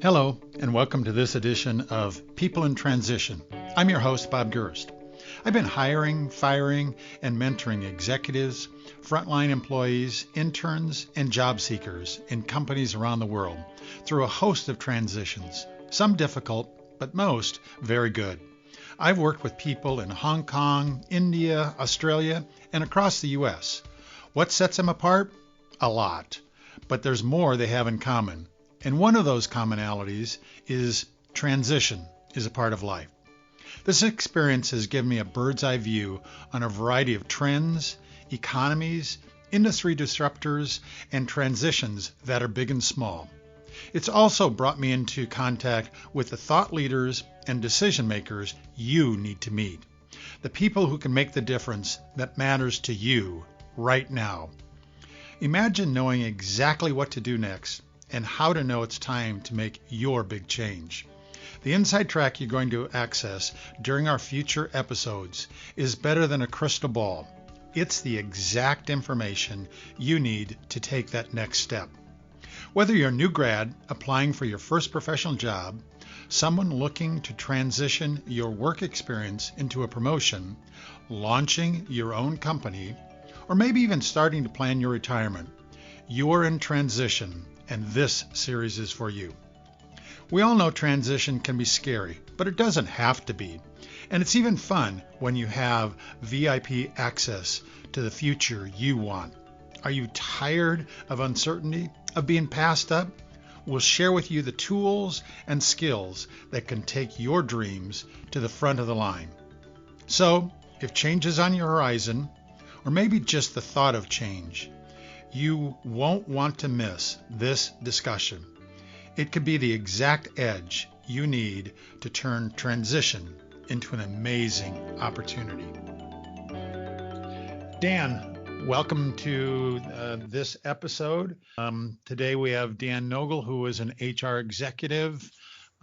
Hello, and welcome to this edition of People in Transition. I'm your host, Bob Durst. I've been hiring, firing, and mentoring executives, frontline employees, interns, and job seekers in companies around the world through a host of transitions, some difficult, but most very good. I've worked with people in Hong Kong, India, Australia, and across the U.S. What sets them apart? A lot. But there's more they have in common. And one of those commonalities is transition is a part of life. This experience has given me a bird's eye view on a variety of trends, economies, industry disruptors, and transitions that are big and small. It's also brought me into contact with the thought leaders and decision makers you need to meet. The people who can make the difference that matters to you right now. Imagine knowing exactly what to do next and how to know it's time to make your big change. The inside track you're going to access during our future episodes is better than a crystal ball. It's the exact information you need to take that next step. Whether you're a new grad applying for your first professional job, someone looking to transition your work experience into a promotion, launching your own company, or maybe even starting to plan your retirement, you're in transition, and this series is for you. We all know transition can be scary, but it doesn't have to be. And it's even fun when you have VIP access to the future you want. Are you tired of uncertainty, of being passed up? We'll share with you the tools and skills that can take your dreams to the front of the line. So, if change is on your horizon, or maybe just the thought of change, you won't want to miss this discussion. It could be the exact edge you need to turn transition into an amazing opportunity. Dan, welcome to this episode. Today we have Dan Nogal, who is an HR executive.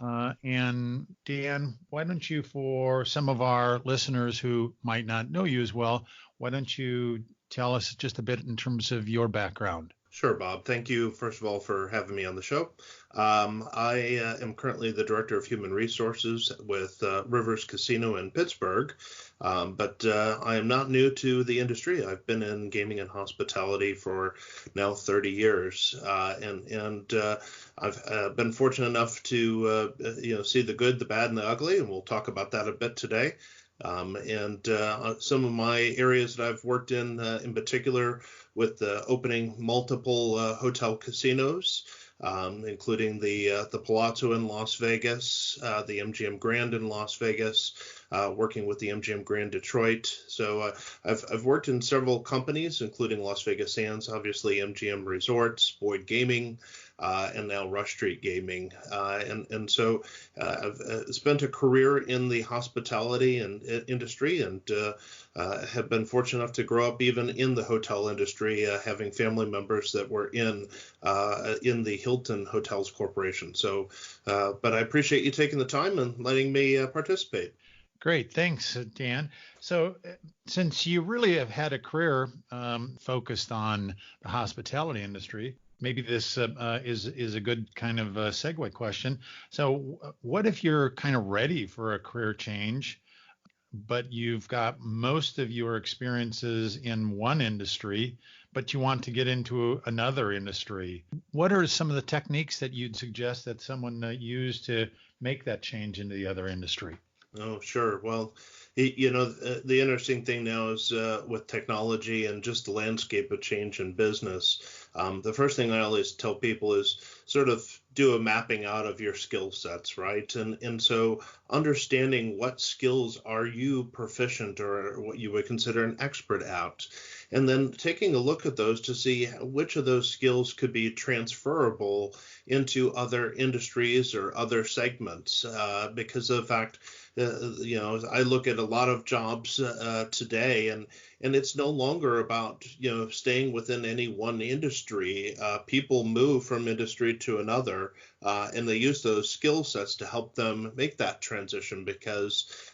And Dan, why don't you, for some of our listeners who might not know you as well, why don't you tell us just a bit in terms of your background? Sure, Bob. Thank you, first of all, for having me on the show. I am currently the Director of Human Resources with Rivers Casino in Pittsburgh, but I am not new to the industry. I've been in gaming and hospitality for now 30 years, and I've been fortunate enough to see the good, the bad, and the ugly, and we'll talk about that a bit today. And some of my areas that I've worked in particular, with opening multiple hotel casinos, including the Palazzo in Las Vegas, the MGM Grand in Las Vegas, working with the MGM Grand Detroit. So I've worked in several companies, including Las Vegas Sands, obviously MGM Resorts, Boyd Gaming, and now Rush Street Gaming. And so I've spent a career in the hospitality and industry, and have been fortunate enough to grow up even in the hotel industry, having family members that were in the Hilton Hotels Corporation. So, but I appreciate you taking the time and letting me participate. Great. Thanks, Dan. So since you really have had a career focused on the hospitality industry, maybe this is a good kind of segue question. So what if you're kind of ready for a career change, but you've got most of your experiences in one industry, but you want to get into another industry? What are some of the techniques that you'd suggest that someone use to make that change into the other industry? Oh, sure. Well, the interesting thing now is with technology and just the landscape of change in business. The first thing I always tell people is sort of do a mapping out of your skill sets, right? And so understanding what skills are you proficient or what you would consider an expert at, and then taking a look at those to see which of those skills could be transferable into other industries or other segments, because of the fact I look at a lot of jobs today, and it's no longer about staying within any one industry. People move from industry to another, and they use those skill sets to help them make that transition, because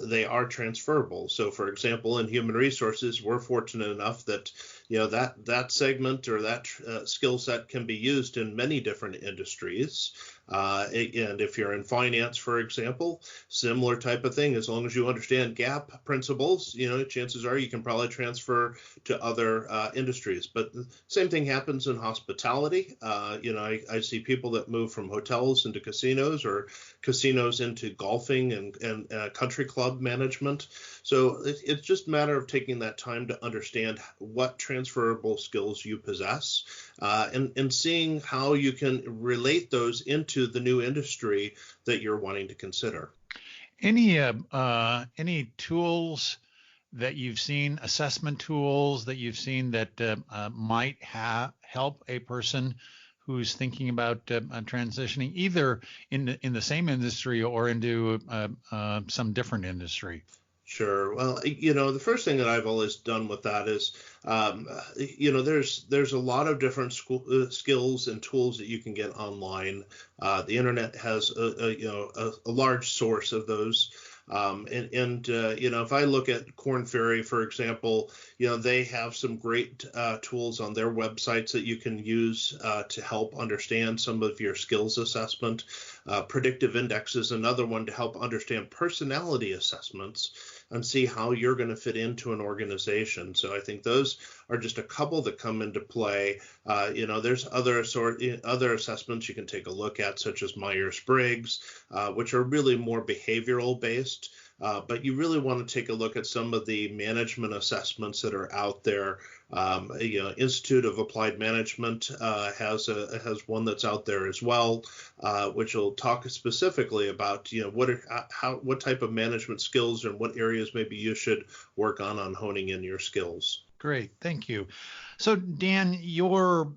they are transferable. So, for example, in human resources, we're fortunate enough that that segment or that skill set can be used in many different industries. And if you're in finance, for example, similar type of thing. As long as you understand GAAP principles, chances are you can probably transfer to other industries. But the same thing happens in hospitality. I see people that move from hotels into casinos or casinos into golfing and country club management. So it's just a matter of taking that time to understand what transferable skills you possess and seeing how you can relate those into the new industry that you're wanting to consider. Any tools that you've seen, assessment tools that you've seen that might help a person who's thinking about transitioning either in the same industry or into some different industry? Sure. Well, the first thing that I've always done with that is, there's a lot of different skills and tools that you can get online. The internet has a large source of those. If I look at Korn Ferry, for example, they have some great tools on their websites that you can use to help understand some of your skills assessment. Predictive Index is another one to help understand personality assessments and see how you're going to fit into an organization. So I think those are just a couple that come into play. There's other assessments you can take a look at, such as Myers-Briggs, which are really more behavioral based. But you really want to take a look at some of the management assessments that are out there. Institute of Applied Management has one that's out there as well, which will talk specifically about what type of management skills and what areas maybe you should work on honing in your skills. Great, thank you. So Dan, your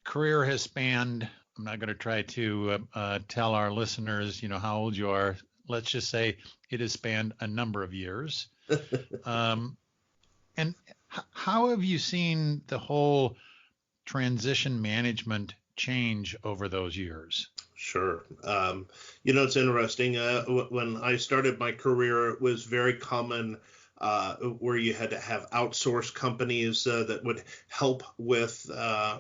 career has spanned. I'm not going to try to tell our listeners, how old you are. Let's just say it has spanned a number of years. And how have you seen the whole transition management change over those years? Sure. It's interesting. When I started my career, it was very common where you had to have outsourced companies that would help with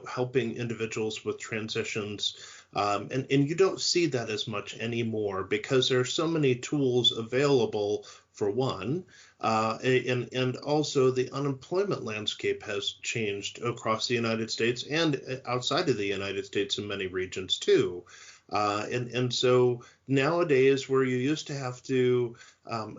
helping individuals with transitions. And you don't see that as much anymore because there are so many tools available, for one, and also the unemployment landscape has changed across the United States and outside of the United States in many regions too. And so nowadays, where you used to have to,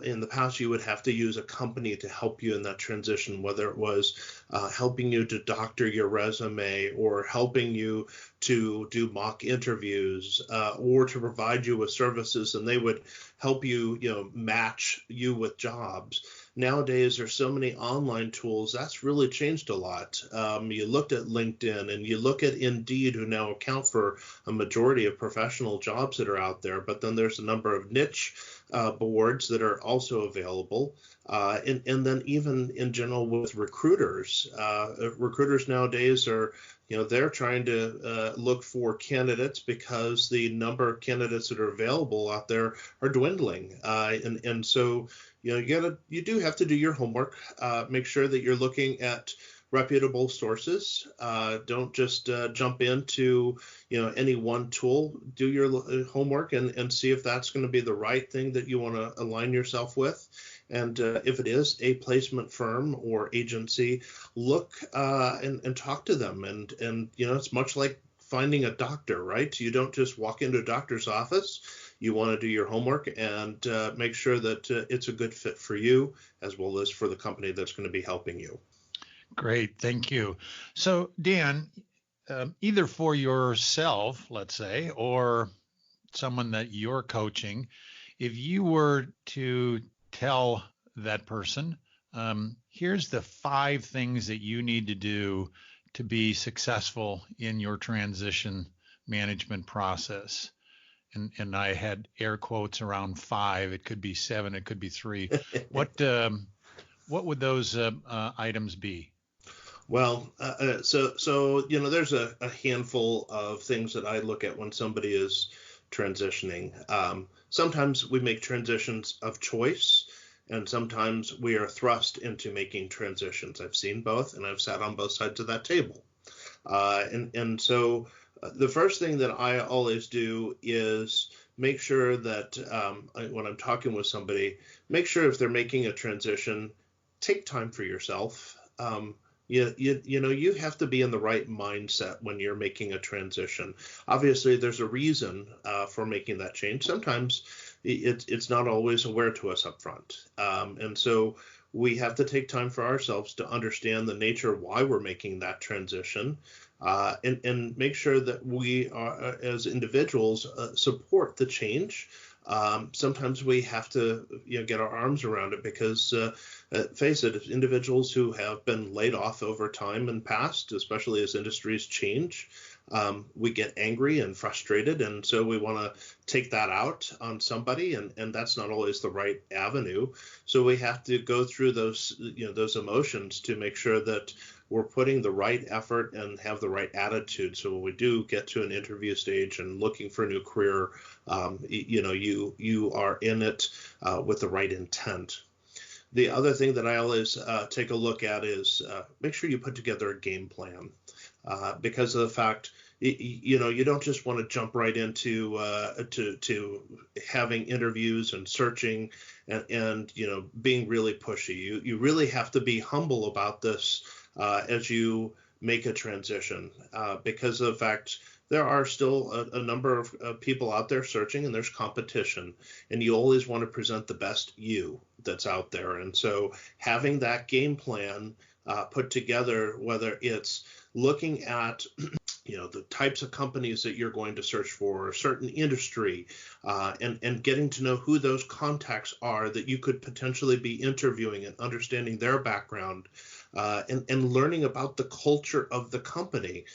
in the past, you would have to use a company to help you in that transition, whether it was helping you to doctor your resume or helping you to do mock interviews or to provide you with services, and they would help you, match you with jobs. Nowadays, there's so many online tools. That's really changed a lot. You looked at LinkedIn and you look at Indeed, who now account for a majority of professional jobs that are out there. But then there's a number of niche boards that are also available. And then even in general with recruiters, recruiters nowadays are, they're trying to look for candidates because the number of candidates that are available out there are dwindling. And so, you do have to do your homework, make sure that you're looking at reputable sources. Don't just jump into, any one tool. Do your homework and see if that's going to be the right thing that you want to align yourself with. And if it is a placement firm or agency, look and talk to them. And it's much like finding a doctor, right? You don't just walk into a doctor's office. You want to do your homework and make sure that it's a good fit for you as well as for the company that's going to be helping you. Great, thank you. So Dan, either for yourself, let's say, or someone that you're coaching, if you were to tell that person, here's the 5 things that you need to do to be successful in your transition management process. And I had air quotes around 5. It could be 7. It could be 3. What would those items be? Well, so there's a handful of things that I look at when somebody is transitioning. Sometimes we make transitions of choice, and sometimes we are thrust into making transitions. I've seen both, and I've sat on both sides of that table. So the first thing that I always do is make sure that when I'm talking with somebody, make sure if they're making a transition, take time for yourself. You have to be in the right mindset when you're making a transition. Obviously, there's a reason for making that change. Sometimes it's not always aware to us up front. And so we have to take time for ourselves to understand the nature of why we're making that transition, and make sure that we are, as individuals, support the change. Sometimes we have to get our arms around it because, face it, individuals who have been laid off over time and past, especially as industries change, we get angry and frustrated, and so we want to take that out on somebody, and that's not always the right avenue. So we have to go through those emotions to make sure that we're putting the right effort and have the right attitude. So when we do get to an interview stage and looking for a new career, you are in it with the right intent. The other thing that I always take a look at is make sure you put together a game plan, because of the fact you don't just want to jump right into to having interviews and searching and being really pushy. You really have to be humble about this as you make a transition, because of the fact there are still a number of people out there searching, and there's competition, and you always want to present the best you that's out there. And so having that game plan put together, whether it's looking at the types of companies that you're going to search for, a certain industry, and getting to know who those contacts are that you could potentially be interviewing and understanding their background, and learning about the culture of the company,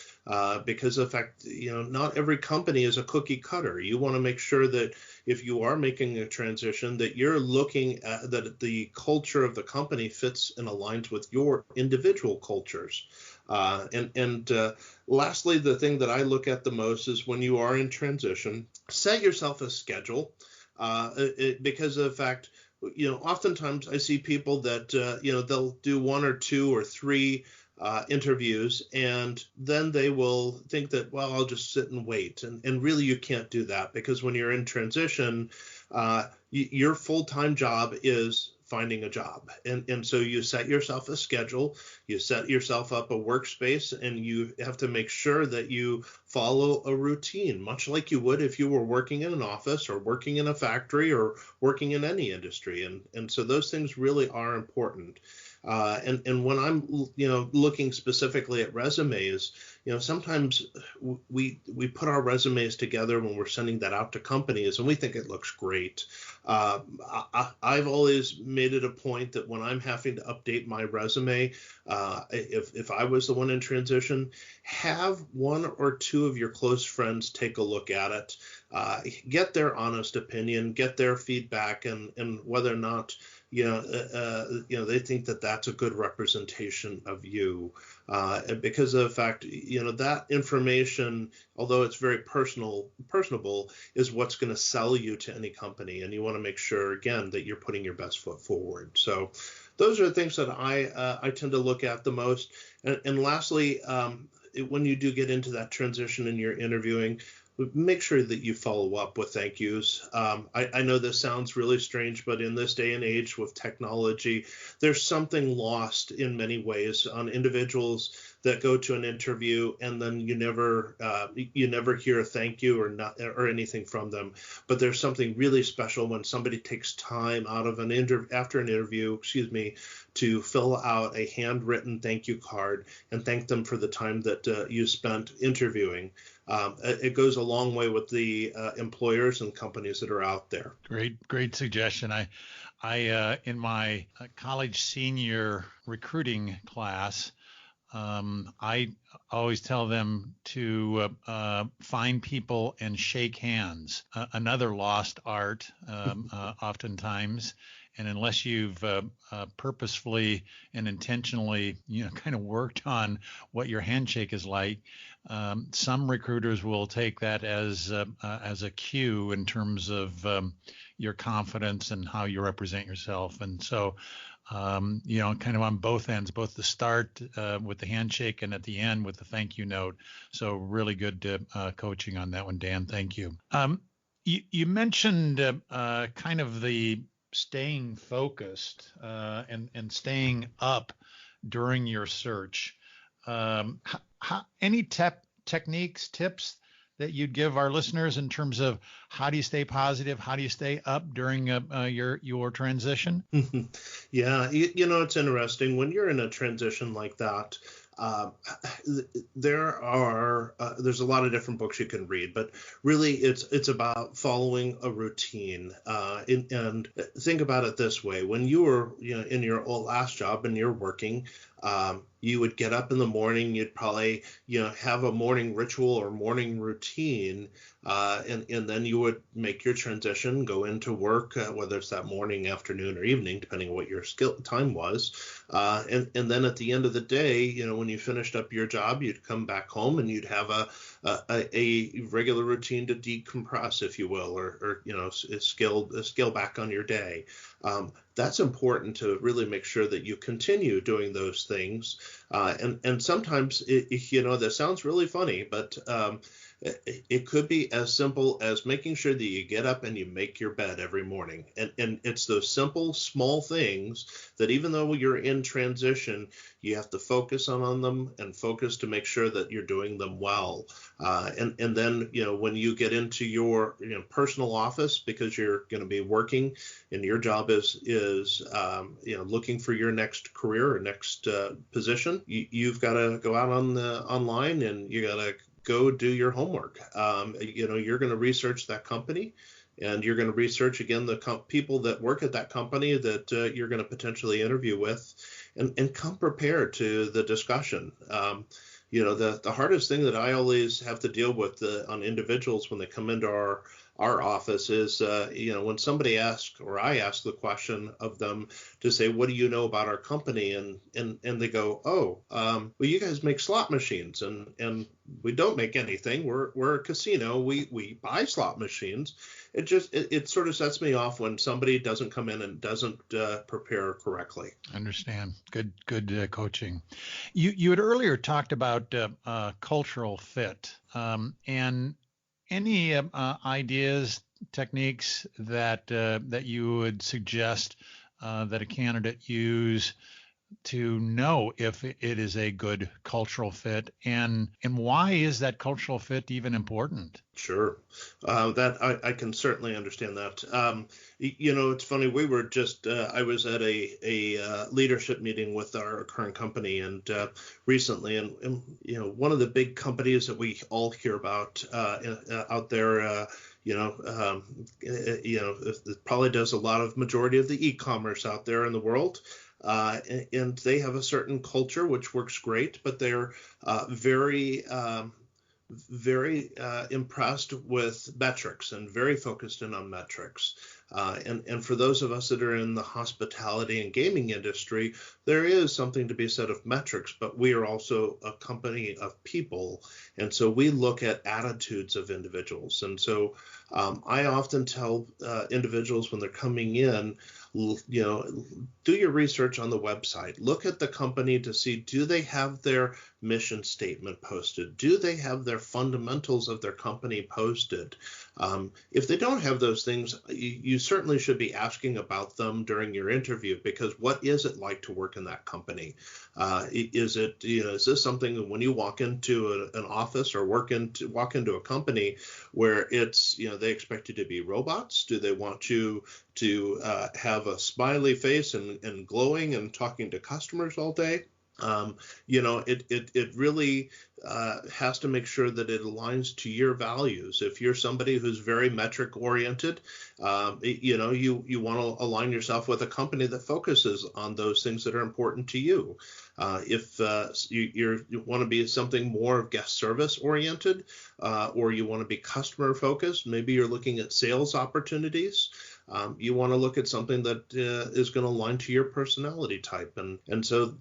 because of the fact, not every company is a cookie cutter. You want to make sure that if you are making a transition, that you're looking at that the culture of the company fits and aligns with your individual cultures. Lastly, the thing that I look at the most is when you are in transition, set yourself a schedule, because of the fact, oftentimes I see people that, they'll do one or two or three interviews, and then they will think that, well, I'll just sit and wait. And really, you can't do that, because when you're in transition, your full-time job is finding a job. And so you set yourself a schedule, you set yourself up a workspace, and you have to make sure that you follow a routine, much like you would if you were working in an office or working in a factory or working in any industry. And so those things really are important. And when I'm, looking specifically at resumes, sometimes we put our resumes together when we're sending that out to companies, and we think it looks great. I've always made it a point that when I'm having to update my resume, if I was the one in transition, have one or two of your close friends take a look at it, get their honest opinion, get their feedback, and whether or not they think that that's a good representation of you, because of the fact, that information, although it's very personable, is what's going to sell you to any company, and you want to make sure, again, that you're putting your best foot forward. So those are the things that I tend to look at the most. And lastly, when you do get into that transition and you're interviewing, make sure that you follow up with thank yous. I know this sounds really strange, but in this day and age with technology, there's something lost in many ways on individuals that go to an interview and then you never hear a thank you or anything from them. But there's something really special when somebody takes time out of after an interview, to fill out a handwritten thank you card and thank them for the time that you spent interviewing. It goes a long way with the employers and companies that are out there. Great suggestion. I in my college senior recruiting class, I always tell them to find people and shake hands. Another lost art, oftentimes. And unless you've purposefully and intentionally, kind of worked on what your handshake is like, some recruiters will take that as a cue in terms of your confidence and how you represent yourself. And so, kind of on both ends, both the start with the handshake and at the end with the thank you note. So really good coaching on that one, Dan. Thank you. You mentioned kind of the staying focused and staying up during your search. Any techniques, tips that you'd give our listeners in terms of how do you stay positive? How do you stay up during your transition? Yeah, it's interesting when you're in a transition like that. There's a lot of different books you can read, but really it's about following a routine. And think about it this way: when you were in your last job and you're working, you would get up in the morning. You'd probably have a morning ritual or morning routine, and then you would make your transition, go into work, whether it's that morning, afternoon, or evening, depending on what your time was. And then at the end of the day, when you finished up your job, you'd come back home and you'd have a regular routine to decompress, if you will, or scale back on your day. That's important to really make sure that you continue doing those things. And sometimes, that sounds really funny, but it could be as simple as making sure that you get up and you make your bed every morning. And it's those simple, small things that even though you're in transition, you have to focus on them and focus to make sure that you're doing them well. And then, when you get into your personal office, because you're going to be working and your job is looking for your next career or next position, you've got to go out online and you got to go do your homework. You're going to research that company, and you're going to research again the people that work at that company that you're going to potentially interview with, and come prepared to the discussion. The hardest thing that I always have to deal with on individuals when they come into our office is, when somebody asks, or I ask the question of them to say, what do you know about our company? And they go, well, you guys make slot machines, and we don't make anything. We're a casino. We buy slot machines. It sort of sets me off when somebody doesn't come in and doesn't prepare correctly. Understand. Good coaching. You had earlier talked about cultural fit, and any ideas, techniques that you would suggest that a candidate use to know if it is a good cultural fit, and why is that cultural fit even important? Sure. That I can certainly understand that. It's funny. We were just I was at a leadership meeting with our current company and recently, and one of the big companies that we all hear about out there. It probably does a lot of majority of the e-commerce out there in the world. And they have a certain culture which works great, but they're very impressed with metrics and very focused in on metrics. And for those of us that are in the hospitality and gaming industry, there is something to be said of metrics, but we are also a company of people. And so we look at attitudes of individuals. And so I often tell individuals when they're coming in, do your research on the website. Look at the company to see, do they have their mission statement posted? Do they have their fundamentals of their company posted? If they don't have those things, you certainly should be asking about them during your interview, because what is it like to work in that company? Is this something that when you walk into an office or walk into a company where it's, they expect you to be robots? Do they want you to have a smiley face and glowing and talking to customers all day? It really has to make sure that it aligns to your values. If you're somebody who's very metric oriented, you want to align yourself with a company that focuses on those things that are important to you. If you want to be something more guest service oriented, or you want to be customer focused, maybe you're looking at sales opportunities. you want to look at something that is going to align to your personality type. And so,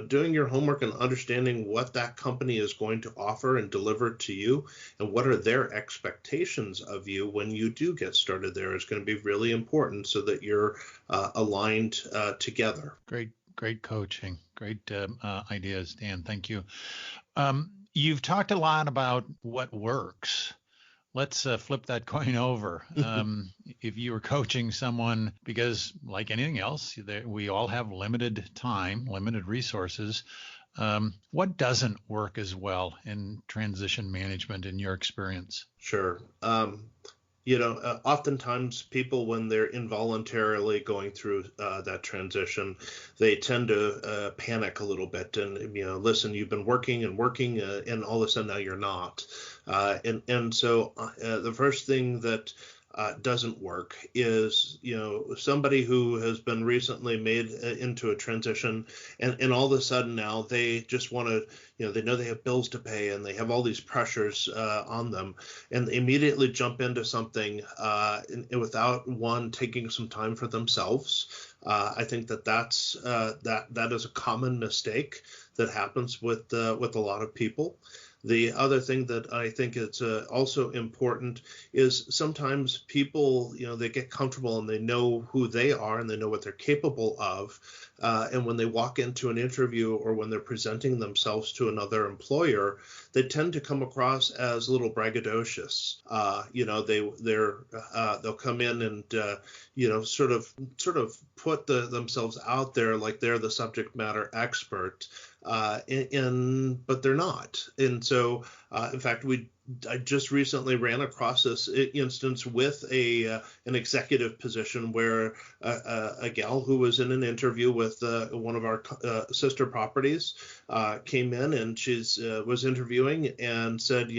doing your homework and understanding what that company is going to offer and deliver to you and what are their expectations of you when you do get started there is going to be really important so that you're aligned together. Great coaching. Great ideas, Dan. Thank you. You've talked a lot about what works. Let's flip that coin over. If you were coaching someone, because like anything else, we all have limited time, limited resources. What doesn't work as well in transition management in your experience? Sure. Oftentimes people, when they're involuntarily going through that transition, they tend to panic a little bit. And, listen, you've been working and working, and all of a sudden now you're not. So the first thing that doesn't work is, somebody who has been recently made into a transition, and all of a sudden now they just want to, they know they have bills to pay and they have all these pressures on them, and they immediately jump into something without taking some time for themselves. I think that is a common mistake that happens with a lot of people. The other thing that I think is also important is sometimes people, they get comfortable and they know who they are and they know what they're capable of. And when they walk into an interview or when they're presenting themselves to another employer, they tend to come across as a little braggadocious. They'll come in and sort of put themselves out there like they're the subject matter expert. But they're not. And so, in fact, I just recently ran across this instance with an executive position where a gal who was in an interview with one of our sister properties came in, and she was interviewing and said,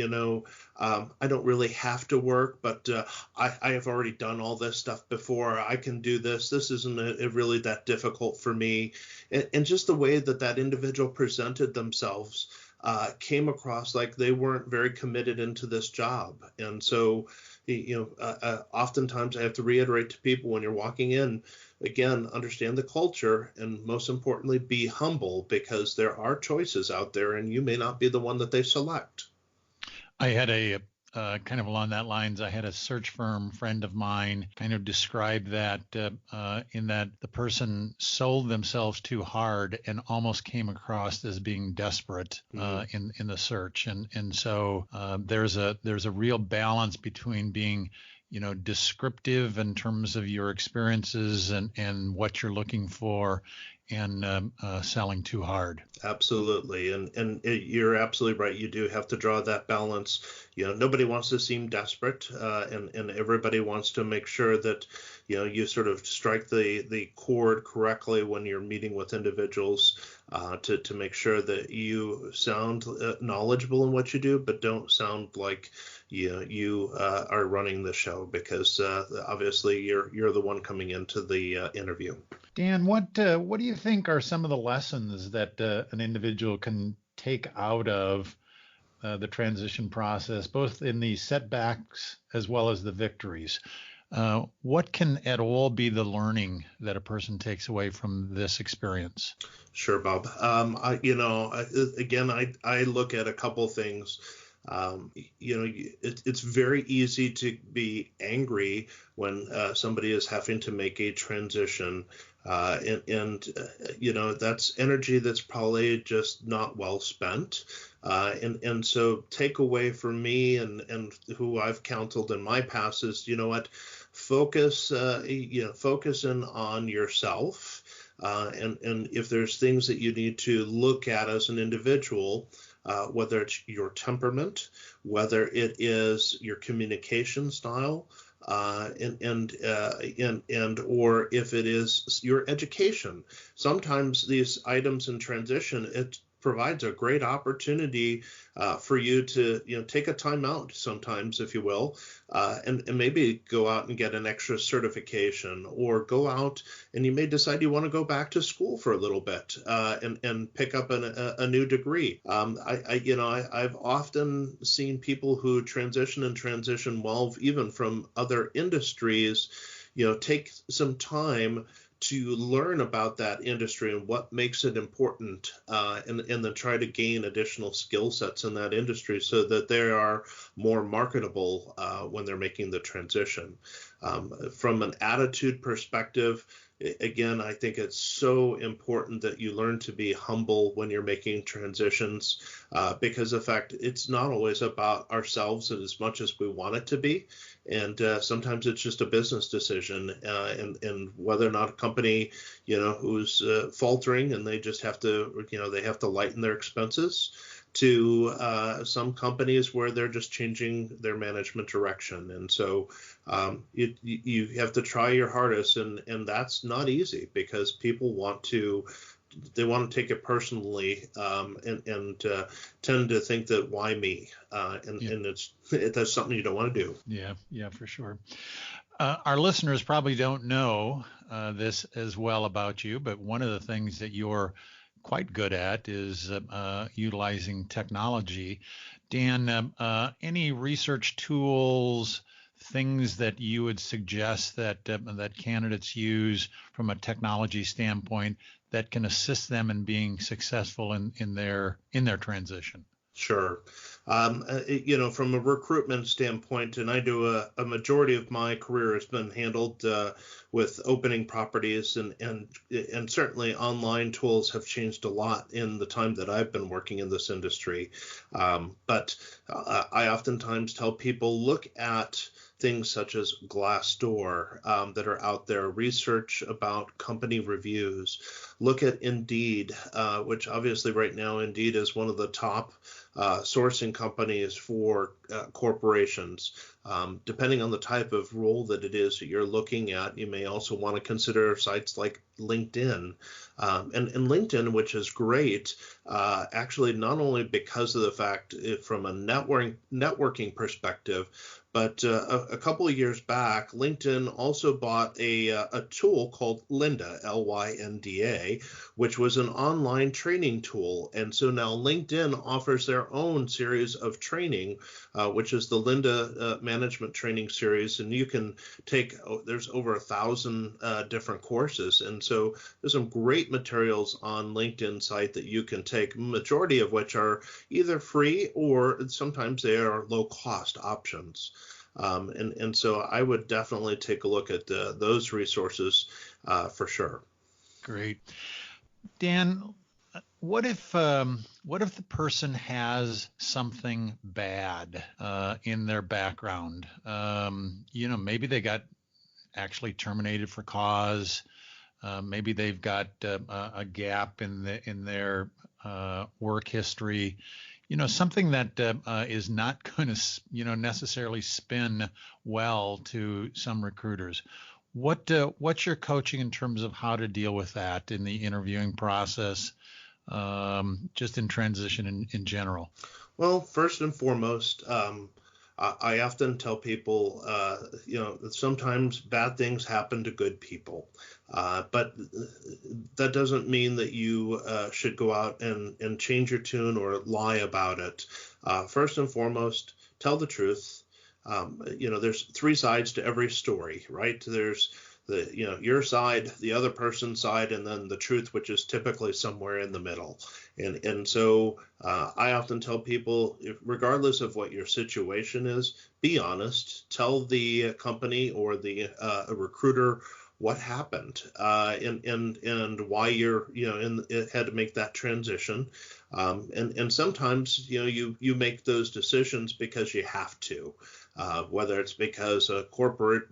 I don't really have to work, but I have already done all this stuff before. I can do this. This isn't really that difficult for me. And just the way that individual presented themselves came across like they weren't very committed into this job. And so, oftentimes I have to reiterate to people when you're walking in, again, understand the culture, and most importantly, be humble, because there are choices out there and you may not be the one that they select. I had a kind of along that lines, I had a search firm friend of mine kind of describe that in that the person sold themselves too hard and almost came across as being desperate in the search. And so there's a real balance between being descriptive in terms of your experiences and what you're looking for, and selling too hard. Absolutely. And you're absolutely right. You do have to draw that balance. Nobody wants to seem desperate, and everybody wants to make sure that, you sort of strike the chord correctly when you're meeting with individuals, to make sure that you sound knowledgeable in what you do, but don't sound like you are running the show, because obviously you're the one coming into the interview. Dan, what do you think are some of the lessons that an individual can take out of the transition process, both in the setbacks as well as the victories? What can at all be the learning that a person takes away from this experience? Sure, Bob. I look at a couple things. It's very easy to be angry when somebody is having to make a transition, and that's energy that's probably just not well spent. And so takeaway for me and who I've counseled in my past is, focus in on yourself, and if there's things that you need to look at as an individual, whether it's your temperament, whether it is your communication style, and or if it is your education. Sometimes these items in transition, it provides a great opportunity for you to take a time out sometimes, if you will, and maybe go out and get an extra certification, or go out and you may decide you want to go back to school for a little bit, and pick up a new degree. I've often seen people who transition well, even from other industries, take some time to learn about that industry and what makes it important, and then try to gain additional skill sets in that industry so that they are more marketable when they're making the transition. From an attitude perspective, again, I think it's so important that you learn to be humble when you're making transitions, because in fact, it's not always about ourselves as much as we want it to be. And sometimes it's just a business decision, and whether or not a company, who's faltering and they just have to, they have to lighten their expenses, to some companies where they're just changing their management direction. And so you have to try your hardest, and that's not easy because people want to take it personally, and tend to think that why me, and that's something you don't want to do. Yeah, for sure. Our listeners probably don't know this as well about you, but one of the things that you're quite good at is utilizing technology. Dan, any research tools, things that you would suggest that that candidates use from a technology standpoint that can assist them in being successful in their transition? Sure. From a recruitment standpoint, and I do a majority of my career has been handled with opening properties, and certainly online tools have changed a lot in the time that I've been working in this industry. But I oftentimes tell people, look at things such as Glassdoor that are out there, research about company reviews, look at Indeed, which obviously right now Indeed is one of the top sourcing companies for corporations. Depending on the type of role that it is that you're looking at, you may also want to consider sites like LinkedIn. And LinkedIn, which is great, actually not only because of the fact from a networking perspective, but a couple of years back, LinkedIn also bought a tool called Lynda, Lynda, which was an online training tool. And so now LinkedIn offers their own series of training, which is the Lynda Management Training Series. And you can take, there's over 1,000 different courses. And so there's some great materials on LinkedIn site that you can take, majority of which are either free or sometimes they are low cost options. And so I would definitely take a look at those resources for sure. Great. Dan, what if the person has something bad in their background? Maybe they got actually terminated for cause. Maybe they've got a gap in their work history. Something that is not going to, necessarily spin well to some recruiters. What's your coaching in terms of how to deal with that in the interviewing process, just in transition in general? Well, first and foremost, I often tell people, sometimes bad things happen to good people, but that doesn't mean that you should go out and change your tune or lie about it. First and foremost, tell the truth. There's three sides to every story, right? There's your side, the other person's side, and then the truth, which is typically somewhere in the middle. And so I often tell people, regardless of what your situation is, be honest. Tell the company or the a recruiter what happened, and why you're had to make that transition. And sometimes you make those decisions because you have to. Whether it's because a corporate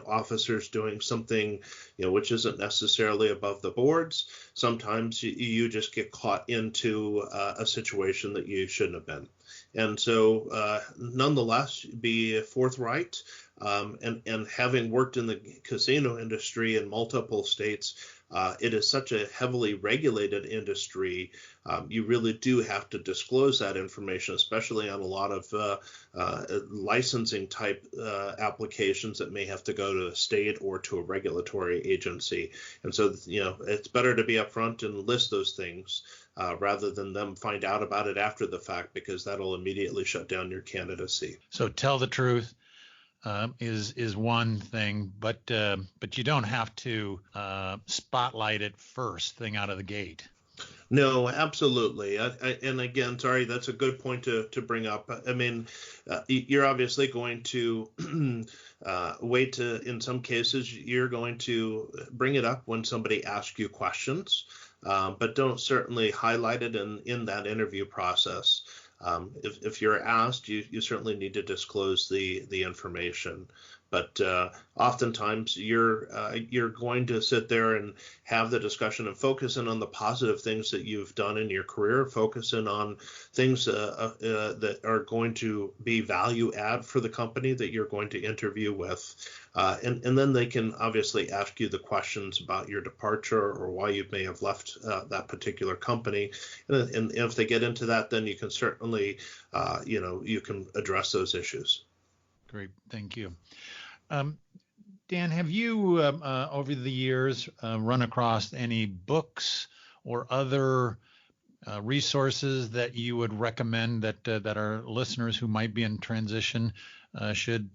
officer's doing something which isn't necessarily above the boards. Sometimes you just get caught into a situation that you shouldn't have been. And so nonetheless, be forthright. And having worked in the casino industry in multiple states, it is such a heavily regulated industry. You really do have to disclose that information, especially on a lot of licensing type applications that may have to go to a state or to a regulatory agency. And so, it's better to be upfront and list those things rather than them find out about it after the fact, because that'll immediately shut down your candidacy. So tell the truth. is one thing, but you don't have to spotlight it first thing out of the gate. No, absolutely. And again, sorry, that's a good point to bring up. I mean, you're obviously going to wait to, in some cases, you're going to bring it up when somebody asks you questions, but don't certainly highlight it in that interview process. If you're asked, you certainly need to disclose the information. But oftentimes you're going to sit there and have the discussion and focus in on the positive things that you've done in your career, focus in on things that are going to be value add for the company that you're going to interview with. And then they can obviously ask you the questions about your departure or why you may have left that particular company. And if they get into that, then you can certainly, you can address those issues. Great. Thank you. Dan, have you over the years run across any books or other resources that you would recommend that our listeners who might be in transition should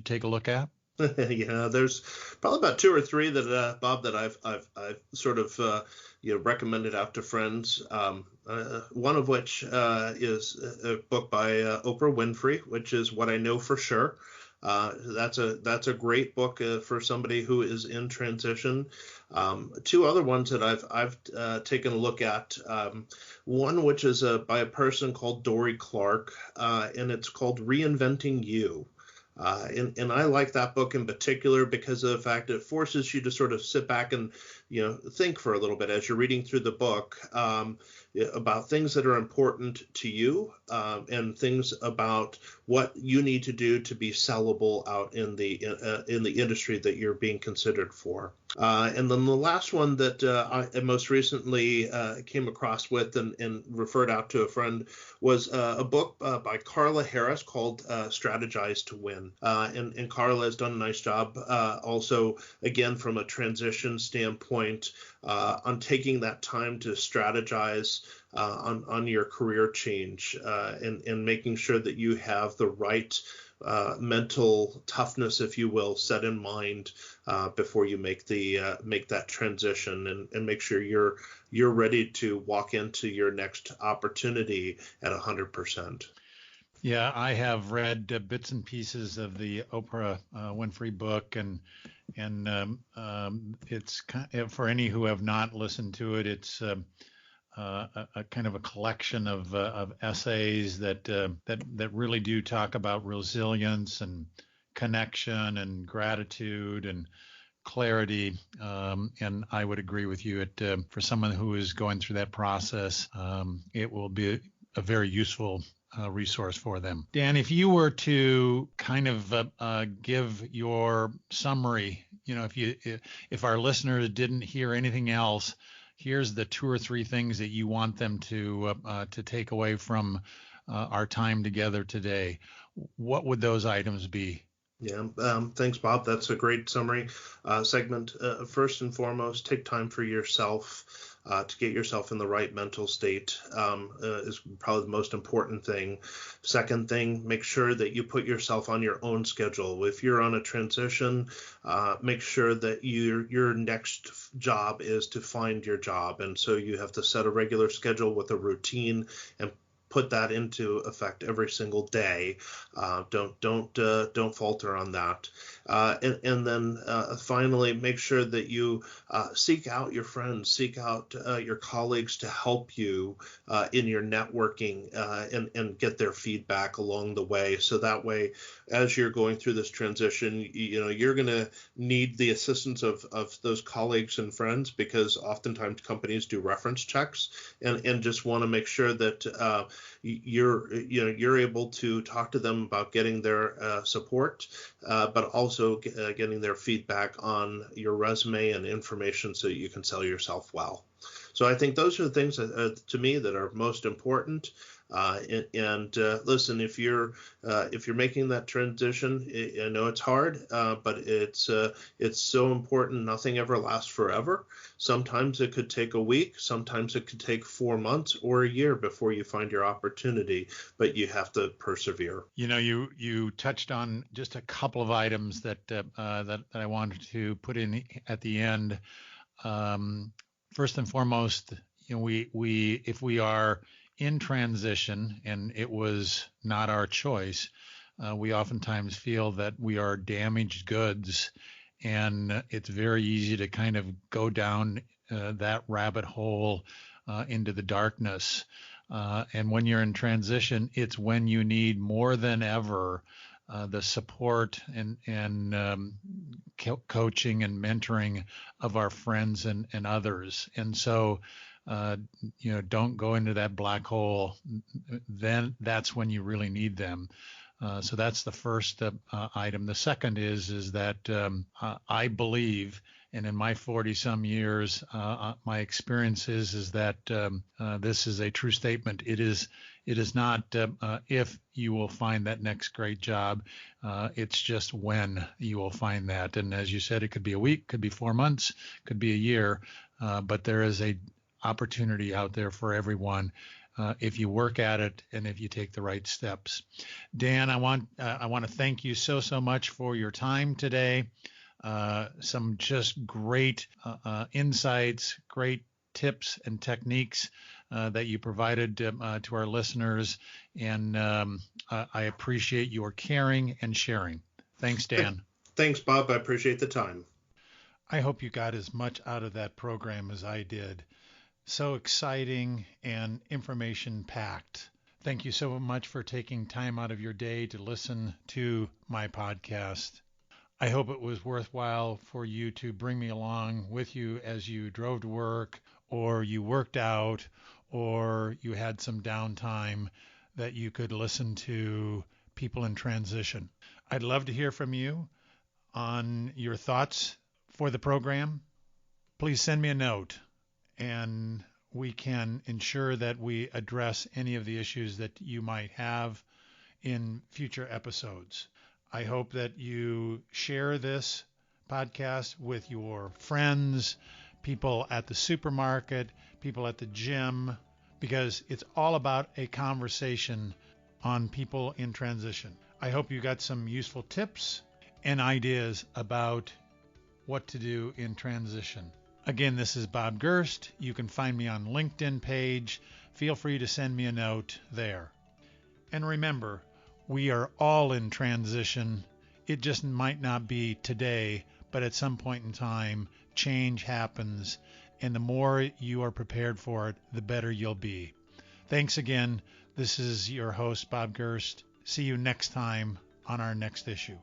take a look at? Yeah, there's probably about two or three that Bob, that I've sort of recommended out to friends. One of which is a book by Oprah Winfrey, which is What I Know for Sure. That's a great book for somebody who is in transition. Two other ones that I've taken a look at. One which is by a person called Dory Clark, and it's called Reinventing You. And I like that book in particular because of the fact it forces you to sort of sit back and think for a little bit as you're reading through the book about things that are important to you and things about what you need to do to be sellable out in the industry that you're being considered for. And then the last one that I most recently came across with and referred out to a friend was a book by Carla Harris called Strategize to Win. And Carla has done a nice job also, again, from a transition standpoint on taking that time to strategize on your career change and making sure that you have the right mental toughness, if you will, set in mind before you make that transition and make sure you're ready to walk into your next opportunity at 100%. Yeah, I have read bits and pieces of the Oprah Winfrey book, and it's for any who have not listened to it, it's a kind of a collection of essays that really do talk about resilience and connection and gratitude and clarity. And I would agree with you. For someone who is going through that process, it will be a very useful resource for them. Dan, if you were to kind of give your summary, if our listeners didn't hear anything else, here's the two or three things that you want them to take away from our time together today. What would those items be? Yeah, thanks, Bob. That's a great summary segment. First and foremost, take time for yourself. To get yourself in the right mental state is probably the most important thing. Second thing, make sure that you put yourself on your own schedule. If you're on a transition, make sure that your next job is to find your job. And so you have to set a regular schedule with a routine and put that into effect every single day. Don't falter on that. And then finally, make sure that you seek out your friends, seek out your colleagues to help you in your networking and get their feedback along the way. So that way, as you're going through this transition, you're going to need the assistance of those colleagues and friends, because oftentimes companies do reference checks and just want to make sure that you're able to talk to them about getting their support, but also getting their feedback on your resume and information so you can sell yourself well. So I think those are the things to me that are most important. Listen, if you're making that transition, I know it's hard, but it's so important. Nothing ever lasts forever. Sometimes it could take a week, sometimes it could take 4 months or a year before you find your opportunity, but you have to persevere. You touched on just a couple of items that I wanted to put in at the end. First and foremost, we if we are in transition and it was not our choice, we oftentimes feel that we are damaged goods, and it's very easy to kind of go down that rabbit hole into the darkness. And when you're in transition, it's when you need more than ever the support and coaching and mentoring of our friends and others. And so, don't go into that black hole. Then that's when you really need them. So that's the first item. The second is that I believe, and in my 40 some years, my experience is that this is a true statement. It is not if you will find that next great job. It's just when you will find that. And as you said, it could be a week, could be 4 months, could be a year, but there is a opportunity out there for everyone. If you work at it and if you take the right steps. Dan, I want to thank you so much for your time today. Some just great insights, great tips and techniques that you provided to our listeners, and I appreciate your caring and sharing. Thanks, Dan. Thanks, Bob. I appreciate the time. I hope you got as much out of that program as I did. So exciting and information packed. Thank you so much for taking time out of your day to listen to my podcast. I hope it was worthwhile for you to bring me along with you as you drove to work, or you worked out, or you had some downtime, that you could listen to People in Transition. I'd love to hear from you on your thoughts for the program. Please send me a note, and we can ensure that we address any of the issues that you might have in future episodes. I hope that you share this podcast with your friends, people at the supermarket, people at the gym, because it's all about a conversation on people in transition. I hope you got some useful tips and ideas about what to do in transition. Again, this is Bob Gerst. You can find me on LinkedIn page. Feel free to send me a note there. And remember, we are all in transition. It just might not be today, but at some point in time, change happens. And the more you are prepared for it, the better you'll be. Thanks again. This is your host, Bob Gerst. See you next time on our next issue.